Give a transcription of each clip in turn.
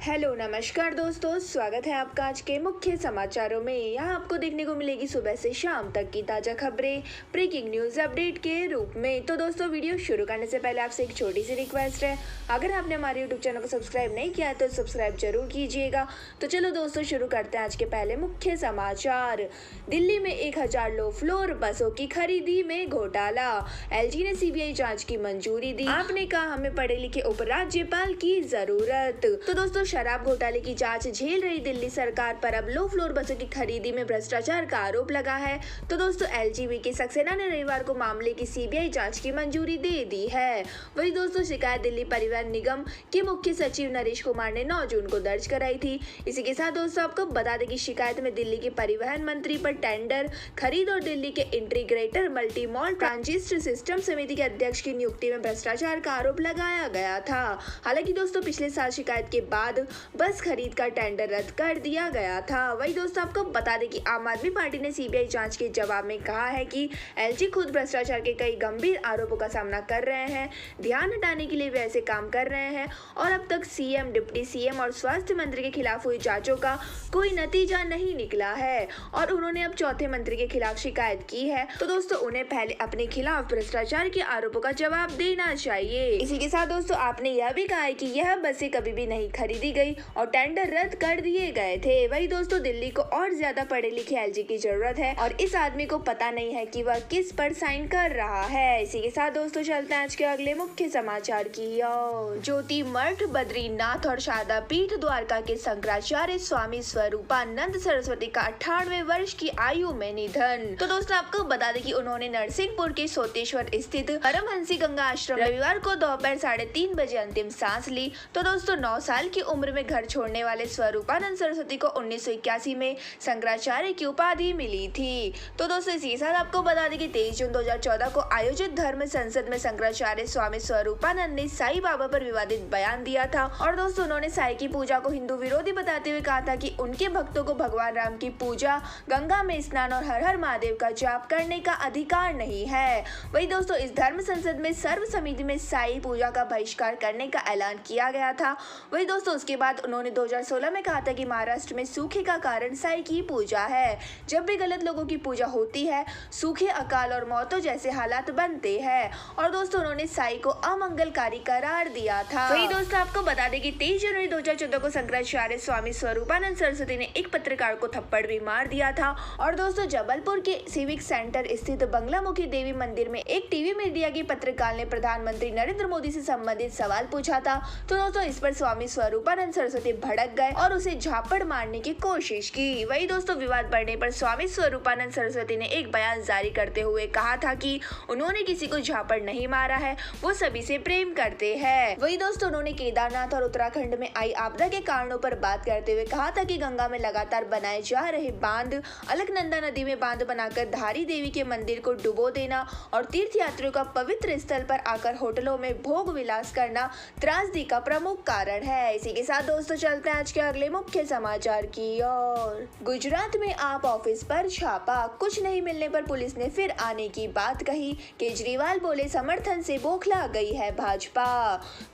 Hello नमस्कार दोस्तों, स्वागत है आपका आज के मुख्य समाचारों में। यहाँ आपको देखने को मिलेगी सुबह से शाम तक की ताज़ा खबरें ब्रेकिंग न्यूज़ अपडेट के रूप में। तो दोस्तों, वीडियो शुरू करने से पहले आपसे एक छोटी सी रिक्वेस्ट है, अगर आपने हमारे यूट्यूब चैनल को सब्सक्राइब नहीं किया है तो सब्सक्राइब जरूर कीजिएगा। तो चलो दोस्तों, शुरू करते हैं आज के पहले मुख्य समाचार। दिल्ली में 1000 लो फ्लोर बसों की खरीदी में घोटाला, LG ने CBI जाँच की मंजूरी दी। आपने कहा हमें पढ़े लिखे उपराज्यपाल की जरूरत। तो दोस्तों, शराब घोटाले की जांच झेल रही दिल्ली सरकार पर अब लो फ्लोर बसों की खरीदी में भ्रष्टाचार का आरोप लगा है। तो दोस्तों, LGV सक्सेना ने रविवार को मामले की CBI जांच की मंजूरी दे दी है। वहीं दोस्तों, शिकायत दिल्ली परिवहन निगम के मुख्य सचिव नरेश कुमार ने 9 जून को दर्ज कराई थी। इसी के साथ दोस्तों, आपको बता दें कि शिकायत में दिल्ली के परिवहन मंत्री पर टेंडर खरीद और दिल्ली के integrator multi mall transit system समिति के अध्यक्ष की नियुक्ति में भ्रष्टाचार का आरोप लगाया गया था। हालांकि दोस्तों, पिछले साल शिकायत के बाद बस खरीद का टेंडर रद्द कर दिया गया था। वही दोस्तों, आपको बता दें कि आम आदमी पार्टी ने CBI जांच के जवाब में कहा है कि LG खुद भ्रष्टाचार के कई गंभीर आरोपों का सामना कर रहे हैं, ध्यान हटाने के लिए वे ऐसे काम कर रहे हैं और अब तक CM, डिप्टी CM और स्वास्थ्य मंत्री के खिलाफ हुई जांचों का कोई नतीजा नहीं निकला है और उन्होंने अब चौथे मंत्री के खिलाफ शिकायत की है। तो दोस्तों, उन्हें पहले अपने खिलाफ भ्रष्टाचार के आरोपों का जवाब देना चाहिए। इसी के साथ दोस्तों, आपने यह भी कहा है कि यह बसें कभी भी नहीं खरीदी गई और टेंडर रद्द कर दिए गए थे। वही दोस्तों, दिल्ली को और ज्यादा पढ़े लिखे LG की जरूरत है और इस आदमी को पता नहीं है कि वह किस पर साइन कर रहा है। इसी के साथ दोस्तों, चलते हैं आज के अगले मुख्य समाचार की ओर। ज्योति मठ, बद्रीनाथ और शारदा पीठ द्वारका के शंकराचार्य स्वामी स्वरूपानंद सरस्वती का 98वें वर्ष की आयु में निधन। तो दोस्तों, आपको बता दें कि उन्होंने नरसिंहपुर के सोतेश्वर स्थित परमहंसी गंगा आश्रम रविवार को दोपहर 3:30 बजे अंतिम सांस ली। तो दोस्तों, 9 साल की उम्र में घर छोड़ने वाले स्वरूपानंद सरस्वती को 1981 में शंकराचार्य की उपाधि मिली थी। तो दोस्तों, इसी के साथ आपको बता दें कि 23 जून 2014 को आयोजित धर्म संसद में शंकराचार्य स्वामी स्वरूपानंद ने साईं बाबा पर विवादित बयान दिया था और दोस्तों, उन्होंने साईं की पूजा को हिंदू विरोधी बताते हुए कहा था कि उनके भक्तों को भगवान राम की पूजा, गंगा में स्नान और हर हर महादेव का जाप करने का अधिकार नहीं है। वही दोस्तों, इस धर्म संसद में सर्व समिति में साईं पूजा का बहिष्कार करने का ऐलान किया गया था। वही दोस्तों, उसके बाद उन्होंने 2016 में कहा था कि महाराष्ट्र में सूखे का कारण साईं की पूजा है। जब भी गलत लोगों की पूजा होती है, सूखे, अकाल और मौतों जैसे हालात बनते हैं और दोस्तों, उन्होंने साईं को अमंगलकारी करार दिया था। वही दोस्तों, आपको बता दें कि 23 जनवरी 2014 को शंकराचार्य स्वामी स्वरूपानंद सरस्वती ने एक पत्रकार को थप्पड़ भी मार दिया था और दोस्तों, जबलपुर के सिविक सेंटर स्थित बंगलामुखी देवी मंदिर में एक टीवी मीडिया की पत्रकार ने प्रधानमंत्री नरेंद्र मोदी से संबंधित सवाल पूछा था। तो दोस्तों, इस पर स्वामी स्वरूपानंद सरस्वती भड़क गए और उसे झापड़ मारने की कोशिश की। वही दोस्तों, विवाद बढ़ने पर स्वामी स्वरूपानंद सरस्वती ने एक बयान जारी करते हुए कहा था कि उन्होंने किसी को झापड़ नहीं मारा है, वो सभी से प्रेम करते हैं। वही दोस्तों, उन्होंने केदारनाथ और उत्तराखंड में आई आपदा के कारणों पर बात करते हुए कहा था कि गंगा में लगातार बनाए जा रहे बांध, अलकनंदा नदी में बांध बनाकर धारी देवी के मंदिर को डुबो देना और तीर्थ यात्रियों का पवित्र स्थल पर आकर होटलों में भोग विलास करना त्रासदी का प्रमुख कारण है। इसी के साथ दोस्तों, चलते हैं आज के अगले मुख्य समाचार की ओर। गुजरात में आप ऑफिस पर छापा, कुछ नहीं मिलने पर पुलिस ने फिर आने की बात कही। केजरीवाल बोले समर्थन से बौखला गई है भाजपा।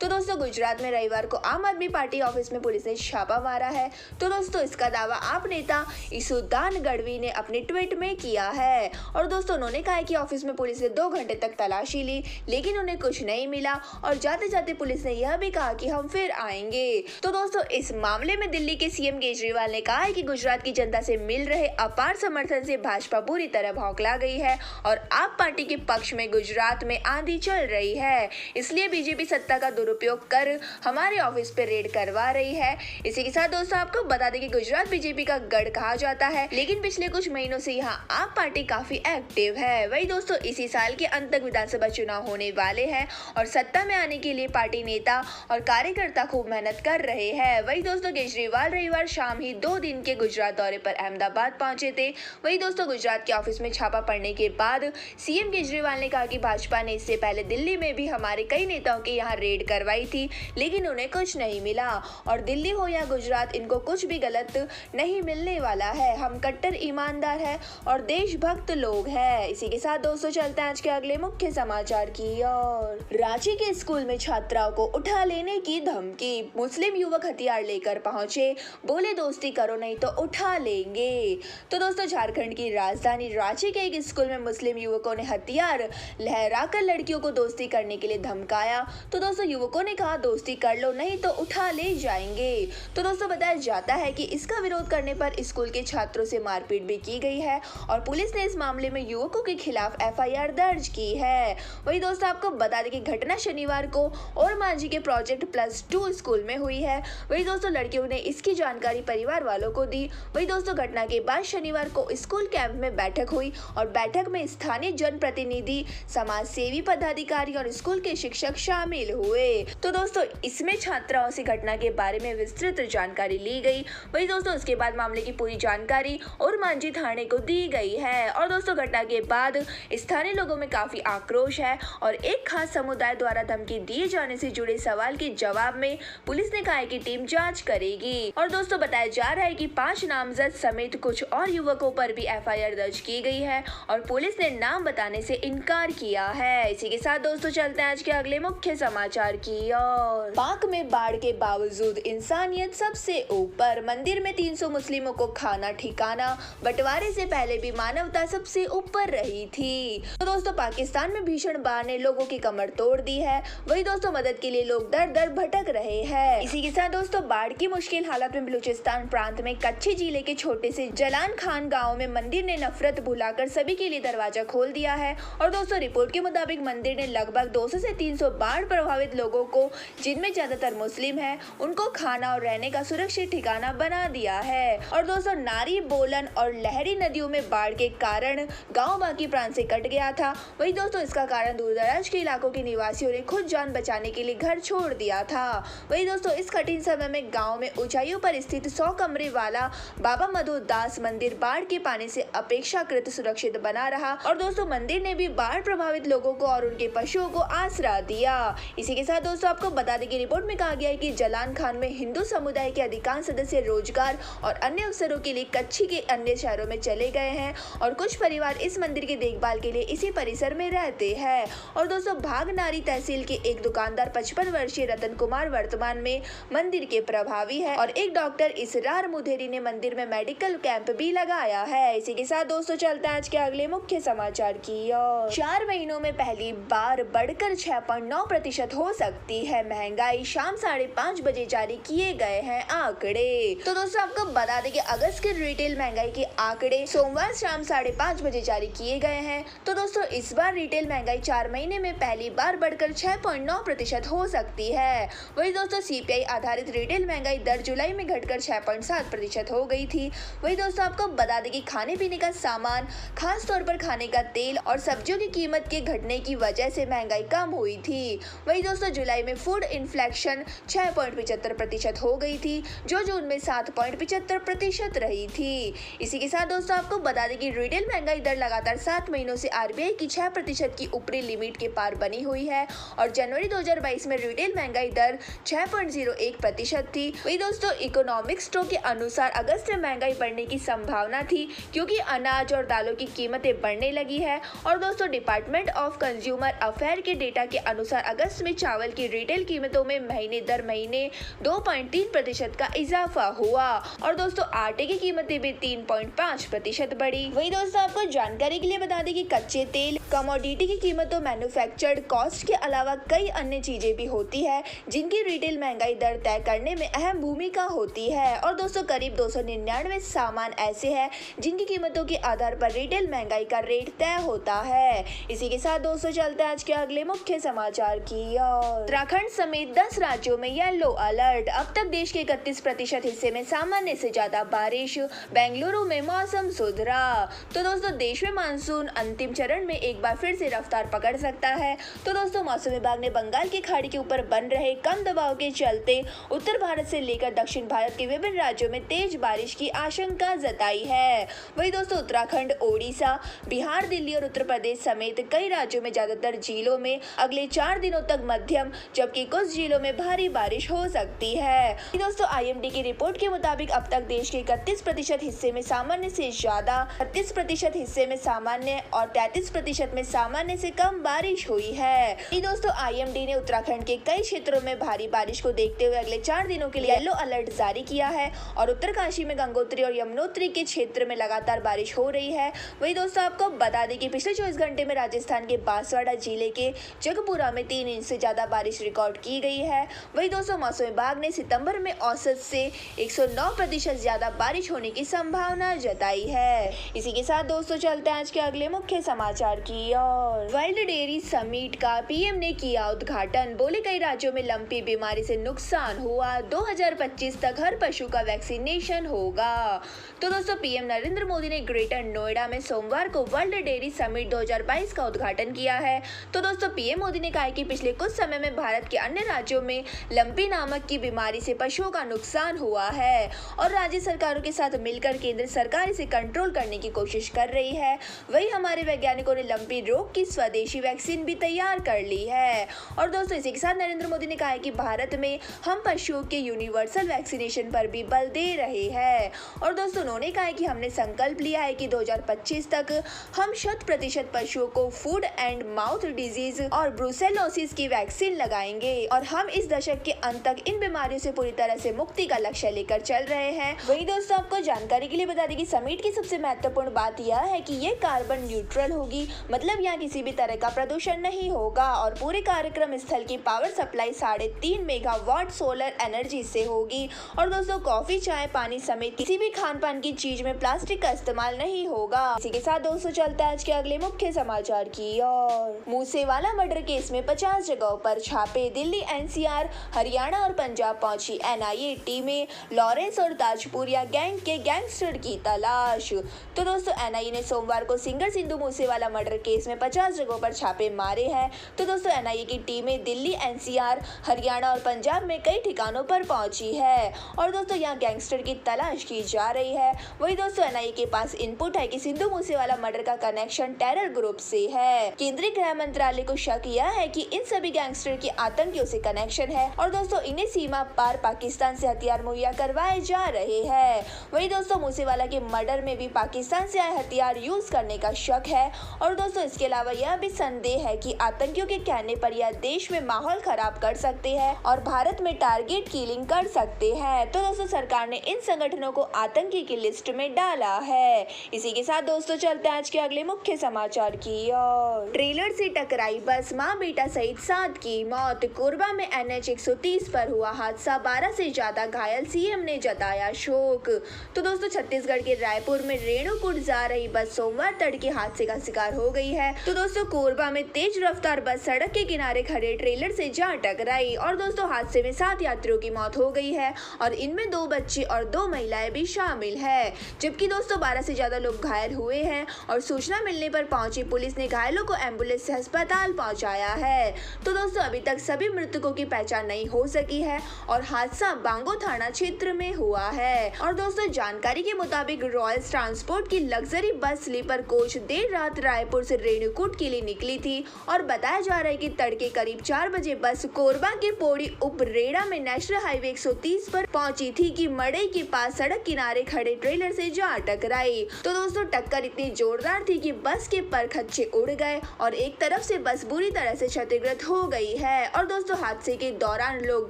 तो दोस्तों, गुजरात में रविवार को आम आदमी पार्टी ऑफिस में पुलिस ने छापा मारा है। तो दोस्तों, इसका दावा आप नेता ईसुदान गढ़वी ने अपने ट्वीट में किया है और दोस्तों, उन्होंने कहा कि ऑफिस में पुलिस ने 2 घंटे तक तलाशी ली लेकिन उन्हें कुछ नहीं मिला और जाते जाते पुलिस ने यह भी कहा कि हम फिर आएंगे। तो दोस्तों, इस मामले में दिल्ली के CM केजरीवाल ने कहा है कि गुजरात की जनता से मिल रहे अपार समर्थन से भाजपा बुरी तरह भौंकला गई है और आप पार्टी के पक्ष में गुजरात में आंधी चल रही है, इसलिए बीजेपी सत्ता का दुरुपयोग कर हमारे ऑफिस पे रेड करवा रही है। इसी के साथ दोस्तों, आपको बता दें कि गुजरात बीजेपी का गढ़ कहा जाता है लेकिन पिछले कुछ महीनों से यहाँ आप पार्टी काफी एक्टिव है। वही दोस्तों, इसी साल के अंत तक विधानसभा चुनाव होने वाले हैं और सत्ता में आने के लिए पार्टी नेता और कार्यकर्ता खूब मेहनत कर रहे हैं। वही दोस्तों, केजरीवाल रविवार शाम ही 2 दिन के गुजरात दौरे पर अहमदाबाद पहुंचे थे। वही दोस्तों, गुजरात के ऑफिस में छापा पड़ने के बाद CM केजरीवाल ने कहा कि भाजपा ने इससे पहले दिल्ली में भी हमारे कई नेताओं के यहाँ रेड करवाई थी लेकिन उन्हें कुछ नहीं मिला और दिल्ली हो या गुजरात, इनको कुछ भी गलत नहीं मिलने वाला है। हम कट्टर ईमानदार है और देशभक्त लोग हैं। इसी के साथ दोस्तों, चलते हैं आज के अगले मुख्य समाचार की ओर। रांची के स्कूल में छात्राओं को उठा लेने की धमकी, मुस्लिम युवक हथियार लेकर पहुंचे, बोले दोस्ती करो नहीं तो उठा लेंगे। तो दोस्तों झारखंड की राजधानी रांची के एक स्कूल में मुस्लिम युवकों ने हथियार लहराकर लड़कियों को दोस्ती करने के लिए धमकाया। तो दोस्तों युवकों ने कहा दोस्ती कर लो नहीं तो उठा ले जाएंगे। तो दोस्तों बताया जाता है कि इसका विरोध करने पर स्कूल के छात्रों से मारपीट भी की गई है और पुलिस ने इस मामले में युवकों के खिलाफ एफआईआर दर्ज की है। वही दोस्तों आपको बता दें कि घटना शनिवार को और मांझी के प्रोजेक्ट +2 स्कूल में हुई है। वही दोस्तों लड़कियों ने इसकी जानकारी परिवार वालों को दी। वही दोस्तों घटना के बाद शनिवार को स्कूल कैंप में बैठक हुई और बैठक में स्थानीय जनप्रतिनिधि, समाज सेवी पदाधिकारी और स्कूल के शिक्षक शामिल हुए। तो दोस्तों इसमें छात्राओं से घटना के बारे में विस्तृत जानकारी ली गई। वही दोस्तों उसके बाद मामले की पूरी जानकारी और मांझी थाने को दी गई है। और दोस्तों घटना के बाद स्थानीय लोगों में काफी आक्रोश है और एक खास समुदाय द्वारा धमकी दिए जाने से जुड़े सवाल के जवाब में पुलिस ने कहा है कि टीम जांच करेगी। और दोस्तों बताया जा रहा है कि 5 नामजद समेत कुछ और युवकों पर भी एफआईआर दर्ज की गई है और पुलिस ने नाम बताने से इनकार किया है। इसी के साथ दोस्तों चलते हैं आज के अगले मुख्य समाचार की ओर। पाक में बाढ़ के बावजूद इंसानियत सबसे ऊपर, मंदिर में 300 मुस्लिमों को खाना ठिकाना, बंटवारे से पहले भी मानवता सबसे ऊपर रही थी। तो दोस्तों पाकिस्तान में भीषण बाढ़ ने लोगों की कमर तोड़ दी है। वही दोस्तों मदद के लिए लोग दर दर भटक रहे हैं। इसी के साथ दोस्तों बाढ़ की मुश्किल हालत में बलूचिस्तान प्रांत में कच्ची जिले के छोटे से जलान खान गाँव में मंदिर ने नफरत भुलाकर सभी के लिए दरवाजा खोल दिया है। और दोस्तों रिपोर्ट के मुताबिक मंदिर ने लगभग 200 से 300 बाढ़ प्रभावित लोगों को, जिनमें ज्यादातर मुस्लिम है, उनको खाना और रहने का सुरक्षित ठिकाना बना दिया है। और दोस्तों नारी, बोलन और लहरी नदियों में बाढ़ के कारण गांव बाकी प्रांत से कट गया था। वही दोस्तों इसका कारण दूरदराज के इलाकों के निवासियों ने खुद जान बचाने के लिए घर छोड़ दिया था। वही दोस्तों इस कठिन समय में गांव में ऊंचाइयों पर स्थित 100 कमरे वाला बाबा मधु दास मंदिर बाढ़ के पानी से अपेक्षाकृत सुरक्षित बना रहा। और दोस्तों मंदिर ने भी बाढ़ प्रभावित लोगों को और उनके पशुओं को आसरा दिया। इसी के साथ दोस्तों आपको बता दें कि रिपोर्ट में कहा गया है कि जलान खान में हिंदू समुदाय के अधिकांश सदस्य रोजगार और अन्य अवसरों के लिए कच्ची के अन्य शहरों में चले गए हैं और कुछ परिवार इस मंदिर की देखभाल के लिए इसी परिसर में रहते हैं। और दोस्तों भागनारी तहसील के एक दुकानदार 55 वर्षीय रतन कुमार वर्तमान में मंदिर के प्रभावी है और एक डॉक्टर इसरार मुधेरी ने मंदिर में मेडिकल कैंप भी लगाया है। इसी के साथ दोस्तों चलते हैं आज के अगले मुख्य समाचार की ओर। 4 महीनों में पहली बार बढ़कर 6.9% हो सकती है महंगाई, शाम 5:30 बजे जारी किए गए हैं आंकड़े। तो दोस्तों आपको बता दें कि अगस्त के रिटेल महंगाई के आंकड़े सोमवार शाम 5:30 बजे जारी किए गए हैं। तो दोस्तों इस बार रिटेल महंगाई 4 महीने में पहली बार बढ़कर 6.9% हो सकती है। वही दोस्तों सीपीआई आधारित रिटेल महंगाई दर जुलाई में घटकर 6.7% हो गई थी। वही दोस्तों आपको बता दें कि खाने पीने का सामान, खास तौर पर खाने का तेल और सब्जियों की कीमत के घटने की वजह से महंगाई कम हुई थी। वही दोस्तों जुलाई में फूड इन्फ्लेशन 6.75% हो गई थी, जो जून में 7.75% रही थी। इसी के साथ दोस्तों आपको बता दें कि रिटेल महंगाई दर लगातार 7 महीनों से आरबीआई की 6% की ऊपरी लिमिट के पार बनी हुई है और जनवरी 2022 में रिटेल महंगाई दर 6.01% थी। वही दोस्तों इकोनॉमिक्स के अनुसार अगस्त में महंगाई बढ़ने की संभावना थी क्योंकि अनाज और दालों की कीमतें बढ़ने लगी है। और दोस्तों डिपार्टमेंट ऑफ कंज्यूमर अफेयर के डेटा के अनुसार अगस्त में चावल की रिटेल कीमतों में महीने दर महीने 2.3% का इजाफा हुआ और दोस्तों आटे की कीमतें भी 3.5% बढ़ी। वही दोस्तों आपको जानकारी के लिए बता दें कि कच्चे तेल, कमोडिटी की कीमतों, मैन्युफैक्चर्ड कॉस्ट के अलावा कई अन्य चीजें भी होती है जिनकी रिटेल महंगाई दर तय करने में अहम भूमिका होती है। और दोस्तों करीब 299 सामान ऐसे हैं जिनकी कीमतों के आधार पर रिटेल महंगाई का रेट तय होता है। इसी के साथ दोस्तों चलते हैं आज के अगले मुख्य समाचार की ओर। उत्तराखंड समेत 10 राज्यों में येलो अलर्ट, अब तक देश के 31% हिस्से में सामान्य से ज्यादा बारिश, बेंगलुरु में मौसम सुधरा। तो दोस्तों देश में मानसून अंतिम चरण में एक बार फिर से रफ्तार पकड़ सकता है। तो दोस्तों मौसम विभाग ने बंगाल की खाड़ी के ऊपर बन रहे कम दबाव के चलते उत्तर भारत से लेकर दक्षिण भारत के विभिन्न राज्यों में तेज बारिश की आशंका जताई है। वही दोस्तों उत्तराखंड, ओडिशा, बिहार, दिल्ली और उत्तर प्रदेश समेत कई राज्यों में ज्यादातर जिलों में अगले 4 दिनों तक मध्यम जबकि कुछ जिलों में भारी बारिश हो सकती है। दोस्तों आईएमडी की रिपोर्ट के मुताबिक अब तक देश के 31% हिस्से में सामान्य से ज्यादा, 36% हिस्से में सामान्य और 33% में सामान्य से कम बारिश हुई है। दोस्तों आईएमडी ने उत्तराखंड के कई क्षेत्रों में भारी बारिश को देखते हुए अगले 4 दिनों के लिए येलो अलर्ट जारी किया है और उत्तरकाशी में गंगोत्री और यमुनोत्री के क्षेत्र में लगातार बारिश हो रही है। वही दोस्तों आपको बता दें कि पिछले 24 घंटे में राजस्थान के बांसवाड़ा जिले के जगपुरा में 3 इंच से ज्यादा बारिश रिकॉर्ड की गई है। वही दोस्तों मौसम विभाग ने सितंबर में औसत से 109% ज्यादा बारिश होने की संभावना जताई है। इसी के साथ दोस्तों चलते हैं आज के अगले मुख्य समाचार की ओर। वर्ल्ड डेयरी समिट का पीएम ने किया उद्घाटन। बोले कई राज्यों में लंपी बीमारी से नुकसान हुआ, 2025 तक हर पशु का वैक्सीनेशन होगा। तो दोस्तों पीएम नरेंद्र मोदी ने ग्रेटर नोएडा में सोमवार को वर्ल्ड डेयरी समिट 2022 का उद्घाटन किया है। तो दोस्तों पीएम मोदी ने कहा कि पिछले कुछ समय में भारत के अन्य राज्यों में लंपी नामक की बीमारी से पशुओं का नुकसान हुआ है और राज्य सरकारों के साथ मिलकर केंद्र सरकार इसे कंट्रोल करने की कोशिश कर रही है। वही हमारे वैज्ञानिकों ने लंपी रोग की स्वदेशी वैक्सीन भी तैयार कर ली है। और दोस्तों इसी के साथ नरेंद्र मोदी ने कहा है कि भारत में हम पशुओं के यूनिवर्सल वैक्सीनेशन पर भी बल दे रहे हैं। और दोस्तों उन्होंने कहा है कि हमने संकल्प लिया है कि 2025 तक हम 100% पशुओं को फूड एंड माउथ डिजीज और ब्रुसेलोसिस की वैक्सीन लगाएंगे और हम इस दशक के अंत तक इन बीमारियों से पूरी तरह से मुक्ति का लक्ष्य लेकर चल रहे हैं। वही दोस्तों आपको जानकारी के लिए बता दें कि समिट की सबसे महत्वपूर्ण बात यह है कि ये कार्बन न्यूट्रल होगी, मतलब यहाँ किसी भी तरह का प्रदूषण नहीं होगा और पूरे कार्यक्रम स्थल की power supply 3.5 megawatt solar energy से होगी। और दोस्तों कॉफी, चाय, पानी समेत किसी भी खान पान की चीज में प्लास्टिक का इस्तेमाल नहीं होगा। इसी के साथ दोस्तों चलता है आज के अगले मुख्य समाचार की ओर। मूसेवाला मर्डर केस में 50 जगहों पर छापे। दिल्ली, एनसीआर, हरियाणा और पंजाब पहुंची एनआईए टीमें। लॉरेंस और ताजपुरिया गैंग के गैंगस्टर की तलाश। तो दोस्तों एनआईए ने सोमवार को singer Sindhu Moosewala murder case में 50 जगहों पर छापे मारे हैं। तो दोस्तों एनआईए की टीमें दिल्ली, एनसीआर, हरियाणा और पंजाब में कई ठिकानों पर पहुंची है और दोस्तों यहाँ गैंगस्टर की तलाश की जा रही है। वही दोस्तों एनआईए के पास इनपुट है कि सिंधु मूसेवाला मर्डर का कनेक्शन टेरर ग्रुप से है। केंद्रीय गृह मंत्रालय को शक यह है कि इन सभी गैंगस्टर के आतंकियों से कनेक्शन है और दोस्तों इन्हें सीमा पार पाकिस्तान से हथियार मुहैया करवाए जा रहे हैं। वही दोस्तों मूसेवाला के मर्डर में भी पाकिस्तान से आए हथियार यूज करने का शक है और दोस्तों इसके अलावा यह भी संदेह है कि आतंकियों के कहने पर यह देश में माहौल खराब कर सकते हैं और भारत में टारगेट किलिंग कर सकते हैं। तो दोस्तों सरकार ने इन संगठनों को आतंकी की लिस्ट में डाला है। इसी के साथ दोस्तों चलते हैं आज के अगले मुख्य समाचार की ओर। ट्रेलर से टकराई बस, मां बेटा सहित 7 की मौत। कोरबा में NH 130 पर हुआ हादसा, 12 से ज्यादा घायल, सीएम ने जताया शोक। तो दोस्तों छत्तीसगढ़ के रायपुर में रेणुकूट जा रही बस सोमवार तड़के हादसे का शिकार हो गई है। तो दोस्तों कोरबा में तेज रफ्तार बस सड़क के किनारे खड़े ट्रेलर से जा टकराई और दोस्तों हादसे में 7 यात्रियों की मौत हो गई है और इनमें 2 बच्चे और 2 महिलाएं भी शामिल है, जबकि दोस्तों 12 से ज्यादा लोग घायल हुए हैं और सूचना मिलने पर पहुंची पुलिस ने घायलों को एम्बुलेंस से अस्पताल पहुंचाया है। तो दोस्तों अभी तक सभी मृतकों की पहचान नहीं हो सकी है और हादसा बांगो थाना क्षेत्र में हुआ है। और दोस्तों जानकारी के मुताबिक रॉयल्स ट्रांसपोर्ट की लग्जरी बस स्लीपर कोच देर रात रायपुर से रेणुकूट के लिए निकली थी और बताया जा रहा है कि तड़के करीब 4 बजे बस कोरबा के पौड़ी उपरेड़ा में नेशनल हाईवे 130 पर पहुंची थी कि मड़ई के पास सड़क किनारे खड़े ट्रेलर से जा टकराई। तो दोस्तों टक्कर इतनी जोरदार थी कि बस के परखच्चे उड़ गए और एक तरफ से बस बुरी तरह से क्षतिग्रस्त हो गई है और दोस्तों हादसे के दौरान लोग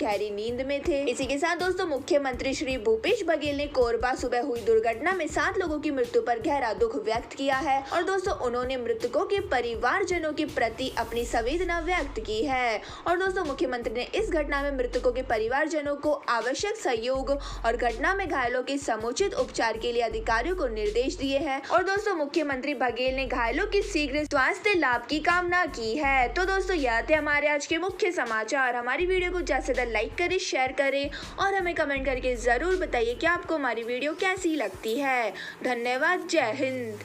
गहरी नींद में थे। इसी के साथ दोस्तों मुख्यमंत्री श्री भूपेश बघेल ने कोरबा सुबह हुई दुर्घटना में 7 लोगों की मृत्यु पर गहरा दुख व्यक्त किया है और दोस्तों उन्होंने मृतकों के परिवारजनों के प्रति अपनी संवेदना व्यक्त की है। और दोस्तों मुख्यमंत्री ने इस घटना में मृतकों के परिवारजनों को आवश्यक सहयोग और घटना में घायलों के समुचित उपचार के लिए अधिकारियों को निर्देश दिए हैं। और दोस्तों मुख्यमंत्री बघेल ने घायलों की शीघ्र स्वास्थ्य लाभ की कामना की है। तो दोस्तों यह थे हमारे आज के मुख्य समाचार। हमारी वीडियो को ज्यादा से ज्यादा लाइक करें, शेयर करें और हमें कमेंट करके जरूर बताइए कि आपको हमारी वीडियो कैसी लगती है। धन्यवाद। जय हिंद।